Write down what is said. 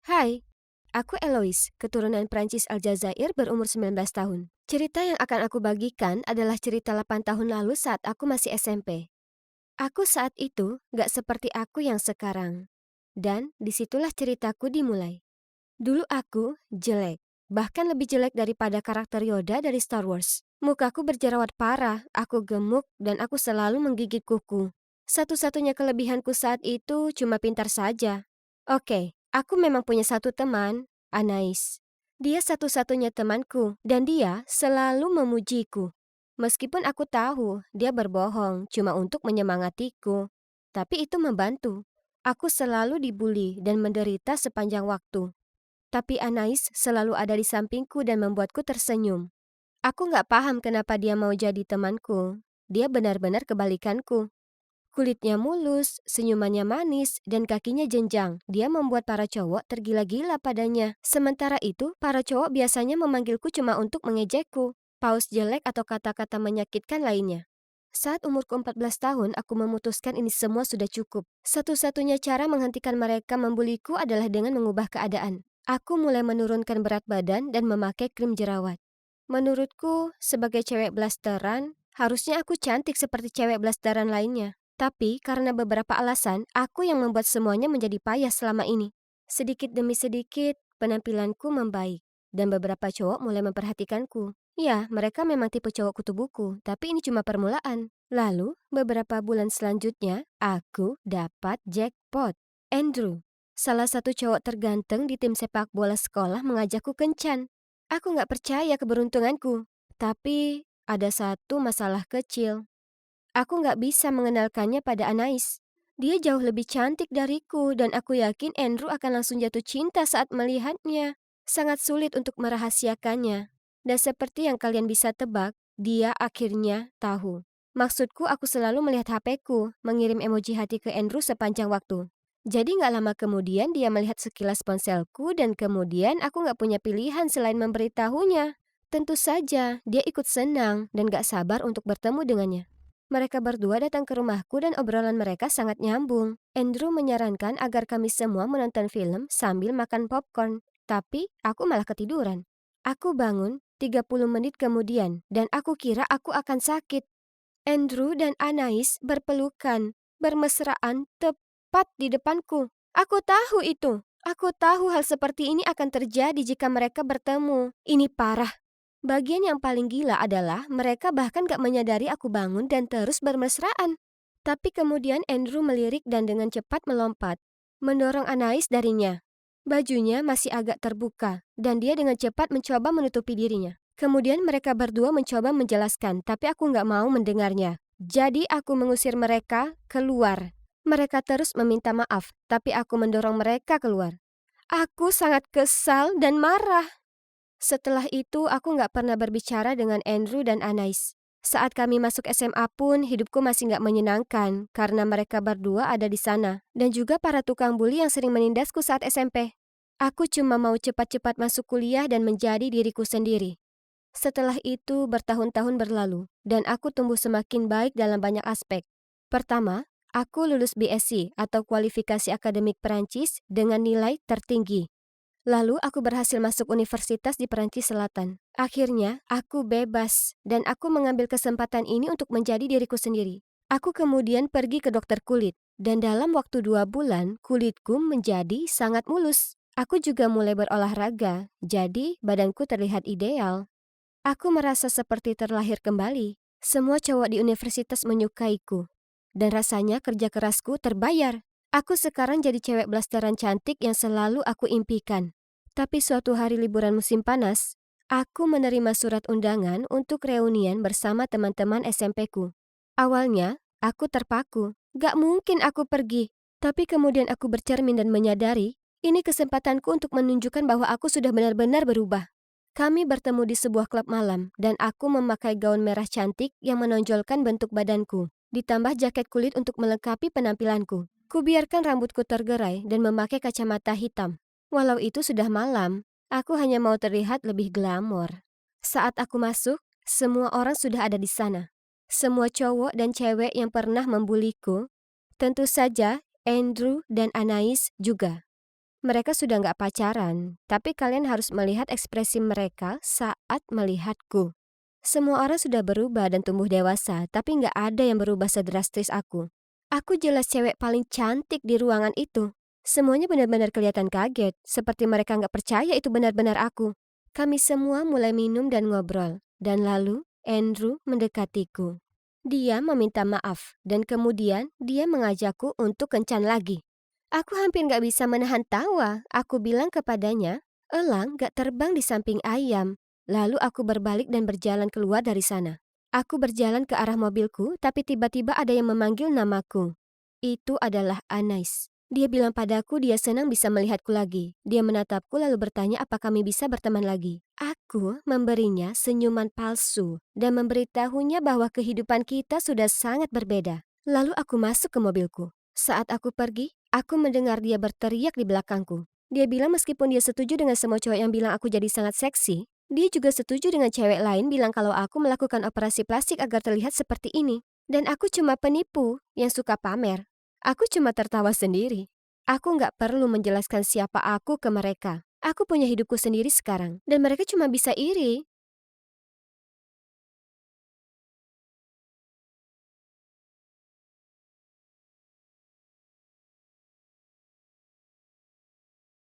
Hai, aku Eloise, keturunan Prancis Aljazair berumur 19 tahun. Cerita yang akan aku bagikan adalah cerita 8 tahun lalu saat aku masih SMP. Aku saat itu gak seperti aku yang sekarang. Dan disitulah ceritaku dimulai. Dulu aku jelek, bahkan lebih jelek daripada karakter Yoda dari Star Wars. Mukaku berjerawat parah, aku gemuk, dan aku selalu menggigit kuku. Satu-satunya kelebihanku saat itu cuma pintar saja. Oke, aku memang punya satu teman, Anais. Dia satu-satunya temanku, dan dia selalu memujiku. Meskipun aku tahu dia berbohong cuma untuk menyemangatiku. Tapi itu membantu. Aku selalu dibully dan menderita sepanjang waktu. Tapi Anais selalu ada di sampingku dan membuatku tersenyum. Aku nggak paham kenapa dia mau jadi temanku. Dia benar-benar kebalikanku. Kulitnya mulus, senyumannya manis, dan kakinya jenjang. Dia membuat para cowok tergila-gila padanya. Sementara itu, para cowok biasanya memanggilku cuma untuk mengejekku, paus jelek atau kata-kata menyakitkan lainnya. Saat umurku 14 tahun, aku memutuskan ini semua sudah cukup. Satu-satunya cara menghentikan mereka membuliku adalah dengan mengubah keadaan. Aku mulai menurunkan berat badan dan memakai krim jerawat. Menurutku, sebagai cewek blasteran, harusnya aku cantik seperti cewek blasteran lainnya. Tapi karena beberapa alasan, aku yang membuat semuanya menjadi payah selama ini. Sedikit demi sedikit, penampilanku membaik. Dan beberapa cowok mulai memperhatikanku. Ya, mereka memang tipe cowok kutu buku, tapi ini cuma permulaan. Lalu, beberapa bulan selanjutnya, aku dapat jackpot. Andrew, salah satu cowok terganteng di tim sepak bola sekolah mengajakku kencan. Aku nggak percaya keberuntunganku. Tapi, ada satu masalah kecil. Aku nggak bisa mengenalkannya pada Anais. Dia jauh lebih cantik dariku dan aku yakin Andrew akan langsung jatuh cinta saat melihatnya. Sangat sulit untuk merahasiakannya. Dan seperti yang kalian bisa tebak, dia akhirnya tahu. Maksudku aku selalu melihat HP-ku, mengirim emoji hati ke Andrew sepanjang waktu. Jadi nggak lama kemudian dia melihat sekilas ponselku dan kemudian aku nggak punya pilihan selain memberitahunya. Tentu saja, dia ikut senang dan gak sabar untuk bertemu dengannya. Mereka berdua datang ke rumahku dan obrolan mereka sangat nyambung. Andrew menyarankan agar kami semua menonton film sambil makan popcorn. Tapi aku malah ketiduran. Aku bangun 30 menit kemudian dan aku kira aku akan sakit. Andrew dan Anais berpelukan, bermesraan tepat di depanku. Aku tahu itu. Aku tahu hal seperti ini akan terjadi jika mereka bertemu. Ini parah. Bagian yang paling gila adalah mereka bahkan gak menyadari aku bangun dan terus bermesraan. Tapi kemudian Andrew melirik dan dengan cepat melompat, mendorong Anais darinya. Bajunya masih agak terbuka, dan dia dengan cepat mencoba menutupi dirinya. Kemudian mereka berdua mencoba menjelaskan, tapi aku gak mau mendengarnya. Jadi aku mengusir mereka keluar. Mereka terus meminta maaf, tapi aku mendorong mereka keluar. Aku sangat kesal dan marah. Setelah itu, aku nggak pernah berbicara dengan Andrew dan Anais. Saat kami masuk SMA pun, hidupku masih nggak menyenangkan karena mereka berdua ada di sana. Dan juga para tukang buli yang sering menindasku saat SMP. Aku cuma mau cepat-cepat masuk kuliah dan menjadi diriku sendiri. Setelah itu, bertahun-tahun berlalu, dan aku tumbuh semakin baik dalam banyak aspek. Pertama, aku lulus BSc atau kualifikasi akademik Perancis dengan nilai tertinggi. Lalu aku berhasil masuk universitas di Perancis Selatan. Akhirnya, aku bebas dan aku mengambil kesempatan ini untuk menjadi diriku sendiri. Aku kemudian pergi ke dokter kulit dan dalam waktu 2 bulan, kulitku menjadi sangat mulus. Aku juga mulai berolahraga, jadi badanku terlihat ideal. Aku merasa seperti terlahir kembali. Semua cowok di universitas menyukaiku. Dan rasanya kerja kerasku terbayar. Aku sekarang jadi cewek blasteran cantik yang selalu aku impikan. Tapi suatu hari liburan musim panas, aku menerima surat undangan untuk reunian bersama teman-teman SMP-ku. Awalnya, aku terpaku. Gak mungkin aku pergi. Tapi kemudian aku bercermin dan menyadari, ini kesempatanku untuk menunjukkan bahwa aku sudah benar-benar berubah. Kami bertemu di sebuah klub malam, dan aku memakai gaun merah cantik yang menonjolkan bentuk badanku, ditambah jaket kulit untuk melengkapi penampilanku. Kubiarkan rambutku tergerai dan memakai kacamata hitam. Walau itu sudah malam, aku hanya mau terlihat lebih glamor. Saat aku masuk, semua orang sudah ada di sana. Semua cowok dan cewek yang pernah membuliku, tentu saja Andrew dan Anais juga. Mereka sudah nggak pacaran, tapi kalian harus melihat ekspresi mereka saat melihatku. Semua orang sudah berubah dan tumbuh dewasa, tapi nggak ada yang berubah sedrastis aku. Aku jelas cewek paling cantik di ruangan itu. Semuanya benar-benar kelihatan kaget, seperti mereka nggak percaya itu benar-benar aku. Kami semua mulai minum dan ngobrol, dan lalu Andrew mendekatiku. Dia meminta maaf, dan kemudian dia mengajakku untuk kencan lagi. Aku hampir nggak bisa menahan tawa. Aku bilang kepadanya, "Elang gak terbang di samping ayam." Lalu aku berbalik dan berjalan keluar dari sana. Aku berjalan ke arah mobilku, tapi tiba-tiba ada yang memanggil namaku. Itu adalah Anais. Dia bilang padaku dia senang bisa melihatku lagi. Dia menatapku lalu bertanya apa kami bisa berteman lagi. Aku memberinya senyuman palsu dan memberitahunya bahwa kehidupan kita sudah sangat berbeda. Lalu aku masuk ke mobilku. Saat aku pergi, aku mendengar dia berteriak di belakangku. Dia bilang meskipun dia setuju dengan semua cowok yang bilang aku jadi sangat seksi, dia juga setuju dengan cewek lain bilang kalau aku melakukan operasi plastik agar terlihat seperti ini. Dan aku cuma penipu yang suka pamer. Aku cuma tertawa sendiri. Aku nggak perlu menjelaskan siapa aku ke mereka. Aku punya hidupku sendiri sekarang. Dan mereka cuma bisa iri